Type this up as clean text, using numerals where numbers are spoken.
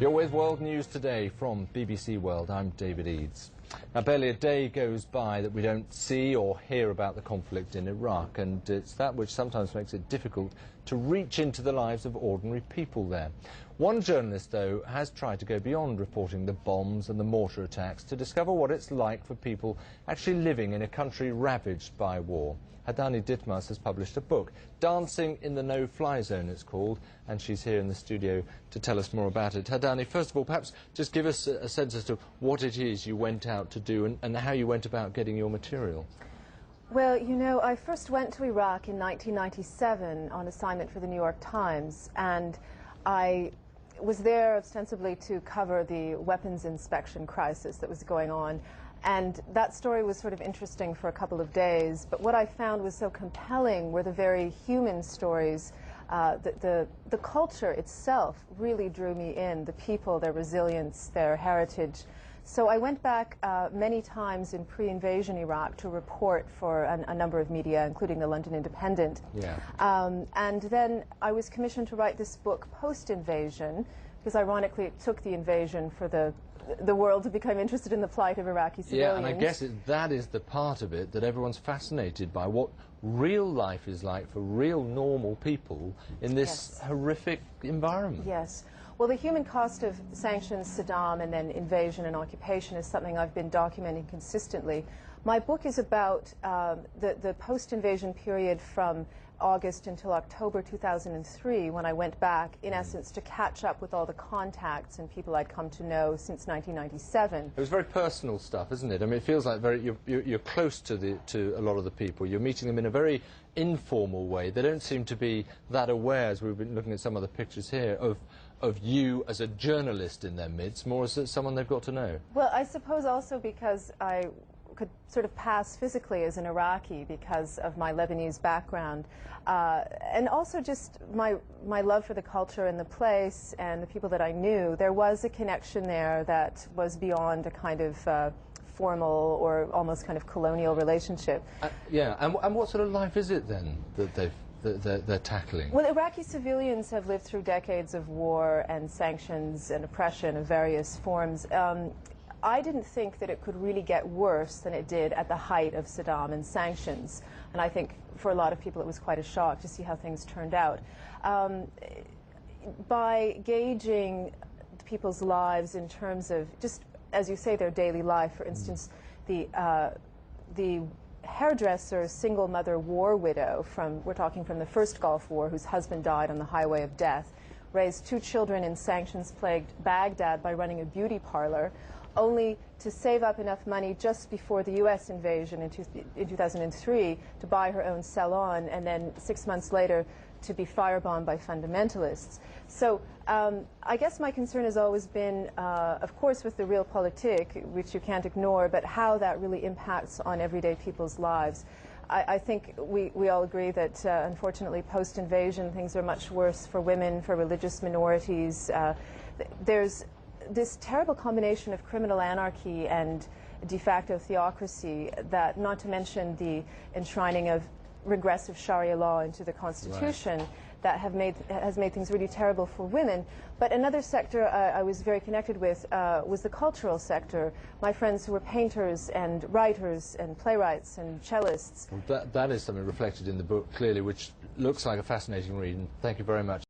You're with World News Today from BBC World. I'm David Eads. Now, barely a day goes by that we don't see or hear about the conflict in Iraq, and it's that which sometimes makes it difficult to reach into the lives of ordinary people there. One journalist, though, has tried to go beyond reporting the bombs and the mortar attacks to discover what it's like for people actually living in a country ravaged by war. Hadani Ditmars has published a book, Dancing in the No-Fly Zone it's called, and she's here in the studio to tell us more about it. Hadani, first of all, perhaps just give us a sense as to what it is you went out to do and how you went about getting your material. Well, you know, I first went to Iraq in 1997 on assignment for the New York Times, and I was there ostensibly to cover the weapons inspection crisis that was going on. And that story was sort of interesting for a couple of days, but what I found was so compelling were the very human stories. The culture itself really drew me in, the people, their resilience, their heritage. So I went back many times in pre-invasion Iraq to report for a number of media, including the London Independent. Yeah. And then I was commissioned to write this book post-invasion, because ironically it took the invasion for the world to become interested in the plight of Iraqi civilians. Yeah, and I guess that is the part of it that everyone's fascinated by, what real life is like for real normal people in this horrific environment. Yes. Well, the human cost of sanctions, Saddam, and then invasion and occupation is something I've been documenting consistently. My book is about the post-invasion period from August until October 2003, when I went back, in essence, to catch up with all the contacts and people I'd come to know since 1997. It was very personal stuff, isn't it? I mean, it feels like you're close to a lot of the people. You're meeting them in a very informal way. They don't seem to be that aware, as we've been looking at some of the pictures here, of you as a journalist in their midst, more as someone they've got to know. Well, I suppose also because I could sort of pass physically as an Iraqi because of my Lebanese background, and also just my love for the culture and the place and the people that I knew. There was a connection there that was beyond a kind of formal or almost kind of colonial relationship. Yeah, and what sort of life is it then that they're tackling? Well, Iraqi civilians have lived through decades of war and sanctions and oppression of various forms. I didn't think that it could really get worse than it did at the height of Saddam and sanctions. And I think for a lot of people it was quite a shock to see how things turned out. By gauging people's lives in terms of just, as you say, their daily life, for instance, the hairdresser, single mother war widow we're talking from the first Gulf War, whose husband died on the highway of death, raised 2 children in sanctions-plagued Baghdad by running a beauty parlor, only to save up enough money just before the U.S. invasion in 2003 to buy her own salon, and then 6 months later to be firebombed by fundamentalists. So I guess my concern has always been, of course, with the realpolitik, which you can't ignore, but how that really impacts on everyday people's lives. I think we all agree that, unfortunately, post-invasion, things are much worse for women, for religious minorities. There's this terrible combination of criminal anarchy and de facto theocracy, that, not to mention the enshrining of regressive Sharia law into the Constitution, right, that has made things really terrible for women. But another sector I was very connected with was the cultural sector. My friends who were painters and writers and playwrights and cellists. Well, that is something reflected in the book, clearly, which looks like a fascinating read. And thank you very much.